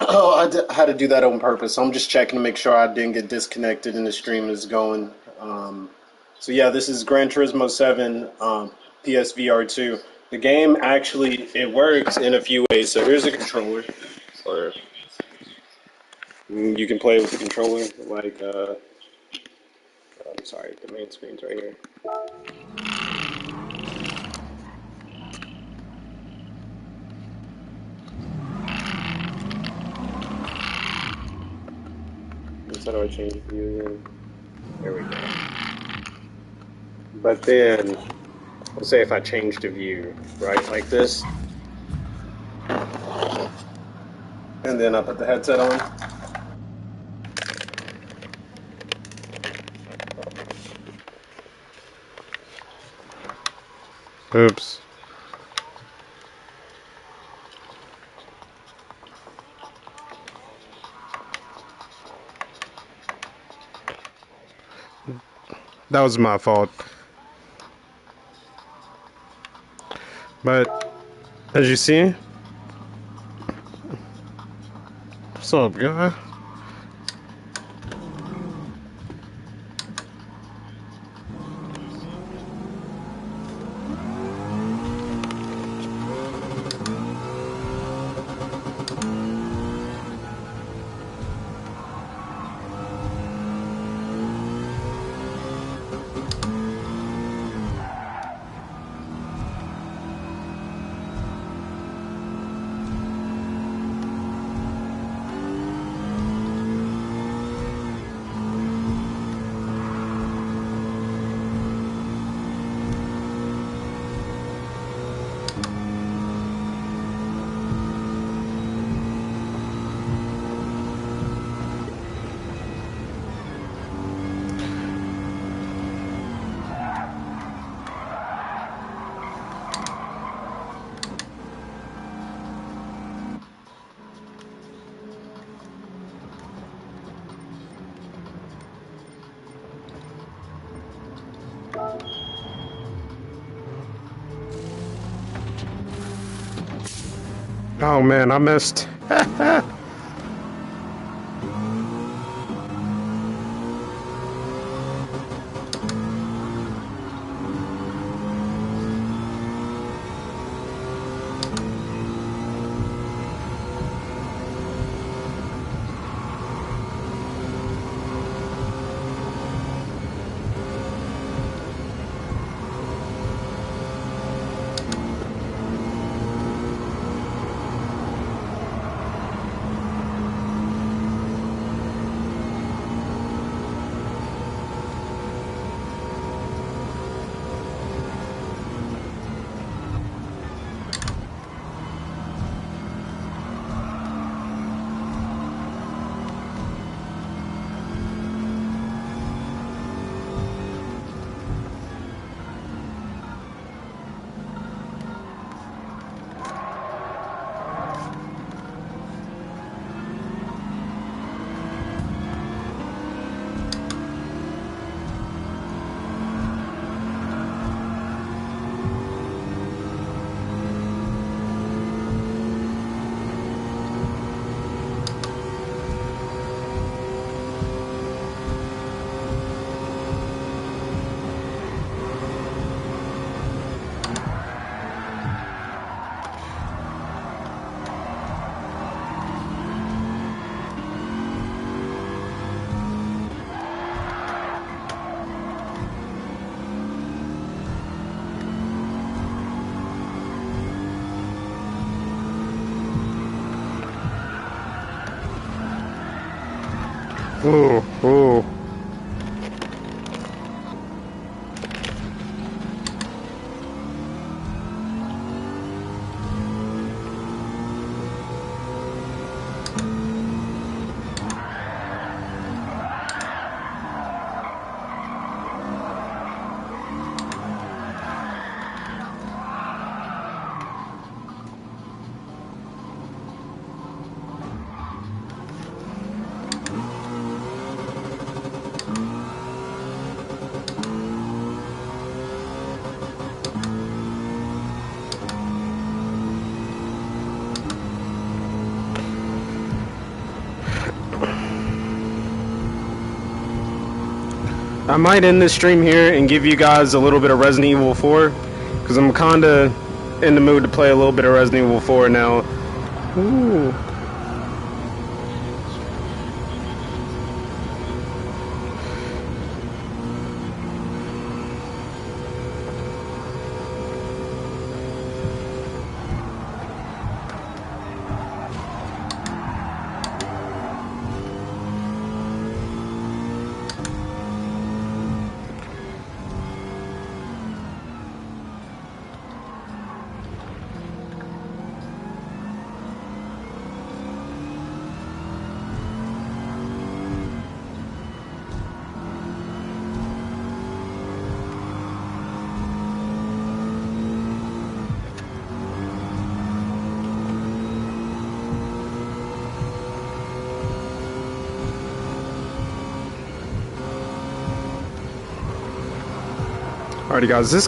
Oh, had to do that on purpose. So I'm just checking to make sure I didn't get disconnected and the stream is going. So yeah, this is Gran Turismo 7 PSVR 2. The game actually it works in a few ways. So here's a controller, or you can play with the controller. Like sorry, the main screen's right here. How do I change view again? There we go. But then, let's say if I change the view, right, like this, and then I put the headset on. Oops. That was my fault. But as you see, what's up, guy? Oh man, I missed. Ooh, ooh. I might end this stream here and give you guys a little bit of Resident Evil 4, because I'm kinda in the mood to play a little bit of Resident Evil 4 now. Ooh. Alrighty, guys. This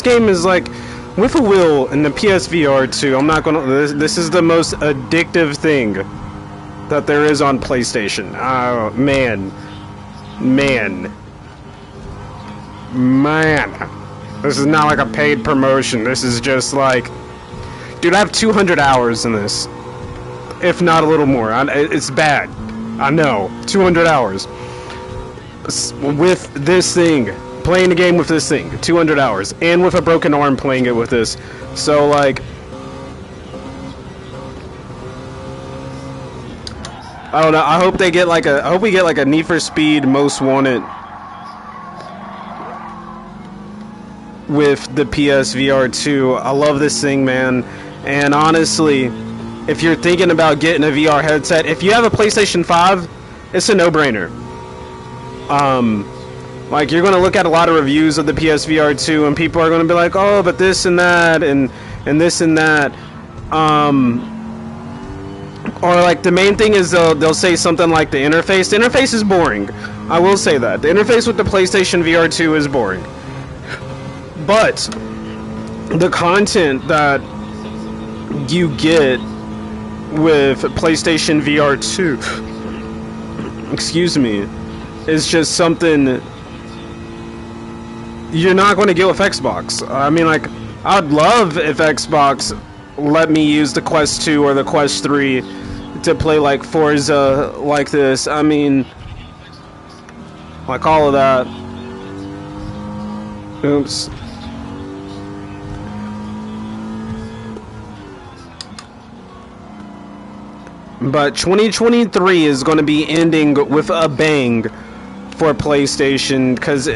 game is like with a will in the PSVR 2. I'm not gonna. This is the most addictive thing that there is on PlayStation. Oh man. This is not like a paid promotion. This is just like, dude, I have 200 hours in this, if not a little more. It's bad. I know. 200 hours with this thing. Playing the game with this thing, 200 hours, and with a broken arm playing it with this. So like, I don't know. I hope they get like I hope we get like a Need for Speed Most Wanted with the PSVR 2. I love this thing, man. And honestly, if you're thinking about getting a VR headset, if you have a PlayStation 5, it's a no-brainer. Like, you're going to look at a lot of reviews of the PSVR 2, and people are going to be like, oh, but this and that, and this and that. Or, like, the main thing is they'll say something like the interface. The interface is boring. I will say that. The interface with the PlayStation VR 2 is boring. But the content that you get with PlayStation VR 2, excuse me, is just something you're not going to get with Xbox. I mean, like, I'd love if Xbox let me use the Quest 2 or the Quest 3 to play, like, Forza like this. I mean, like, all of that. Oops. But 2023 is going to be ending with a bang for PlayStation, because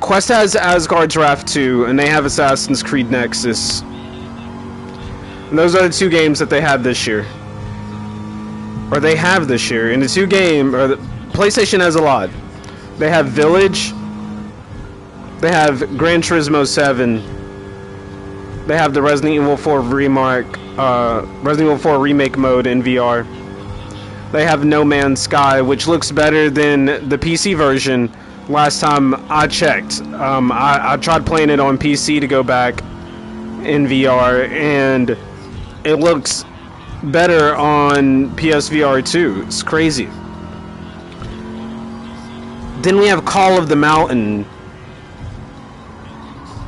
Quest has Asgard's Wrath 2, and they have Assassin's Creed Nexus. And those are the two games that they have this year. Or they have this year. And the two games, or PlayStation has a lot. They have Village. They have Gran Turismo 7. They have the Resident Evil 4 Resident Evil 4 Remake mode in VR. They have No Man's Sky, which looks better than the PC version. Last time I checked, I tried playing it on PC to go back in VR, and it looks better on PSVR 2. It's crazy. Then we have Call of the Mountain,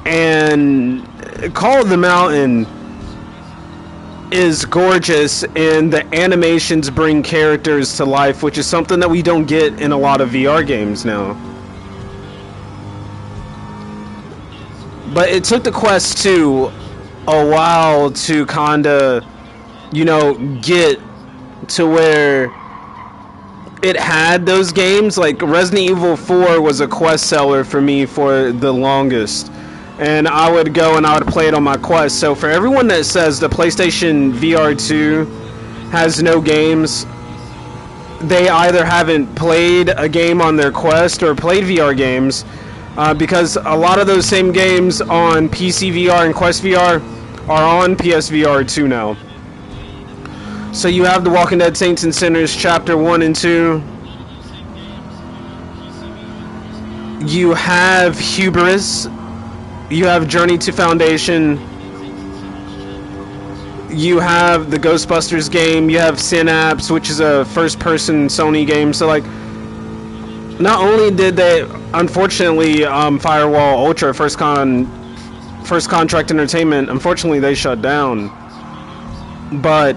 and Call of the Mountain is gorgeous, and the animations bring characters to life, which is something that we don't get in a lot of VR games now. But it took the Quest 2 a while to kinda, you know, get to where it had those games. Like, Resident Evil 4 was a Quest seller for me for the longest. And I would go and I would play it on my Quest. So for everyone that says the PlayStation VR 2 has no games, they either haven't played a game on their Quest or played VR games. Because a lot of those same games on PC VR and Quest VR are on PSVR 2 now. So you have The Walking Dead Saints and Sinners Chapter 1 and 2. You have Hubris. You have Journey to Foundation. You have the Ghostbusters game. You have Synapse, which is a first-person Sony game. So, like, not only did they, unfortunately, Firewall Ultra, First Contract Entertainment, unfortunately they shut down. But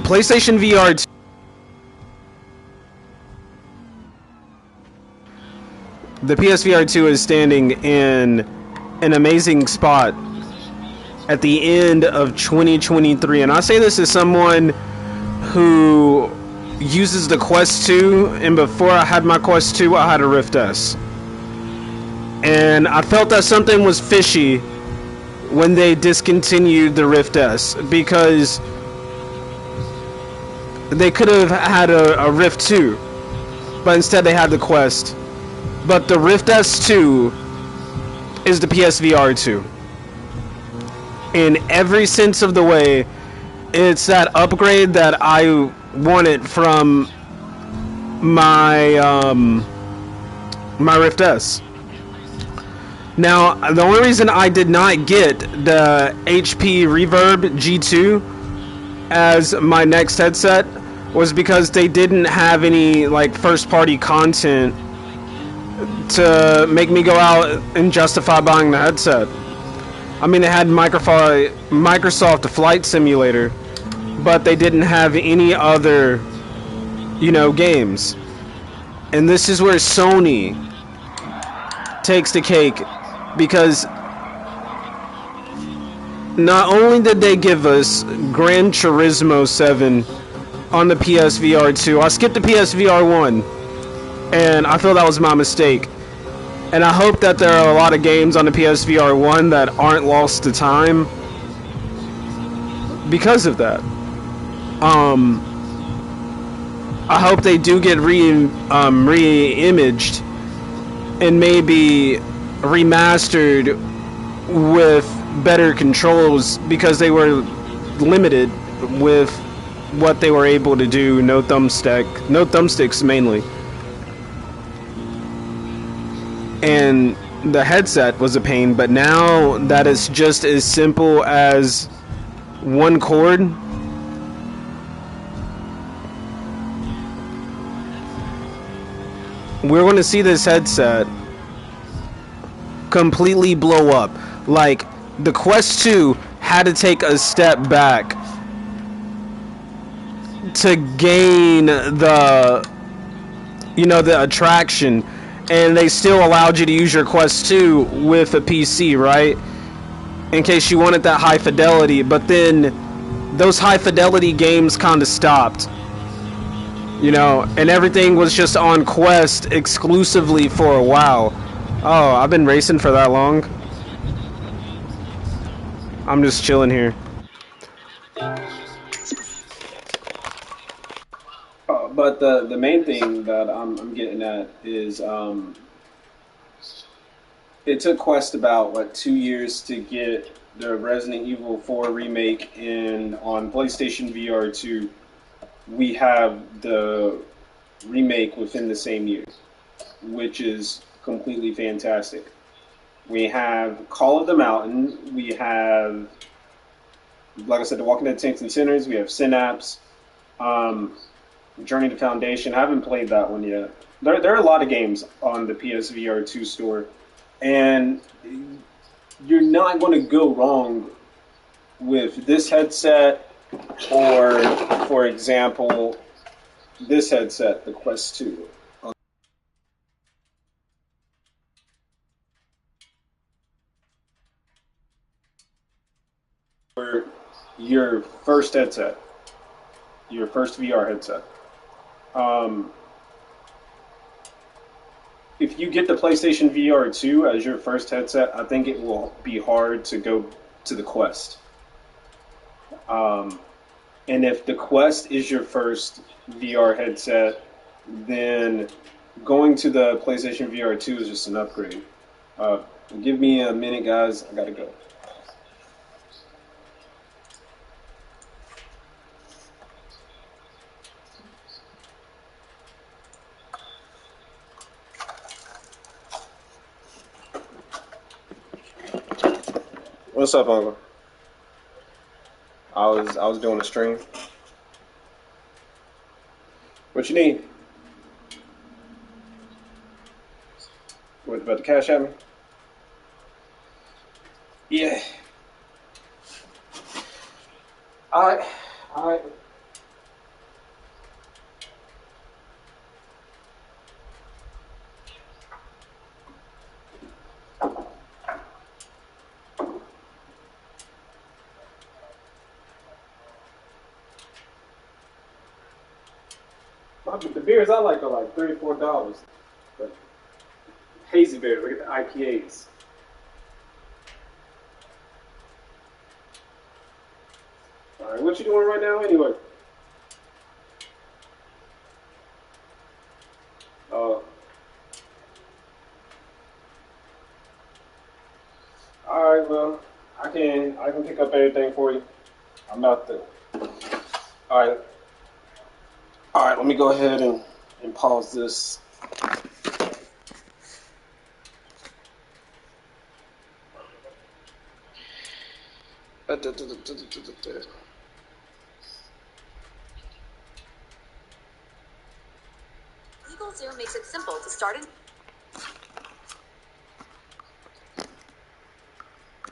PlayStation VR 2, the PSVR 2 is standing in an amazing spot at the end of 2023. And I say this as someone who uses the Quest 2, and before I had my Quest 2, I had a Rift S. And I felt that something was fishy when they discontinued the Rift S, because they could have had a Rift 2, but instead they had the Quest. But the Rift S2 is the PSVR 2. In every sense of the way, it's that upgrade that I wanted from my my Rift S. Now, the only reason I did not get the HP Reverb G2 as my next headset was because they didn't have any like first-party content to make me go out and justify buying the headset. I mean, they had Microsoft Flight Simulator, but they didn't have any other, games. And this is where Sony takes the cake, because not only did they give us Gran Turismo 7 on the PSVR 2, I skipped the PSVR 1, and I feel that was my mistake. And I hope that there are a lot of games on the PSVR 1 that aren't lost to time because of that. I hope they do get re-imaged and maybe remastered with better controls, because they were limited with what they were able to do. No thumbsticks mainly. And the headset was a pain, but now that it's just as simple as one cord, we're going to see this headset completely blow up. Like, the Quest 2 had to take a step back to gain the attraction, and they still allowed you to use your Quest 2 with a PC, right? In case you wanted that high fidelity, but then those high fidelity games kind of stopped. And everything was just on Quest exclusively for a while. Oh, I've been racing for that long. I'm just chilling here. But the main thing that I'm getting at is it took Quest about 2 years to get the Resident Evil 4 remake, and on PlayStation VR 2 we have the remake within the same year, which is completely fantastic. We have Call of the Mountain, we have, like I said, The Walking Dead Saints and Sinners, we have Synapse, Journey to Foundation. I haven't played that one yet. There are a lot of games on the PSVR 2 store, and you're not going to go wrong with this headset, or, for example, this headset, the Quest 2. For your first headset, your first VR headset. If you get the PlayStation VR 2 as your first headset, I think it will be hard to go to the Quest. And if the Quest is your first VR headset, then going to the PlayStation VR 2 is just an upgrade. Give me a minute, guys. I gotta go. What's up, Uncle? I was doing a stream. What you need? What, about to cash at me? Yeah. Alright. Alright. The beers I like are like $34. But hazy beers, look at the IPAs. Alright, what you doing right now anyway? Alright, well, I can pick up everything for you. I'm not the Alright. Alright, let me go ahead and pause this. Legal Zoom makes it simple to start and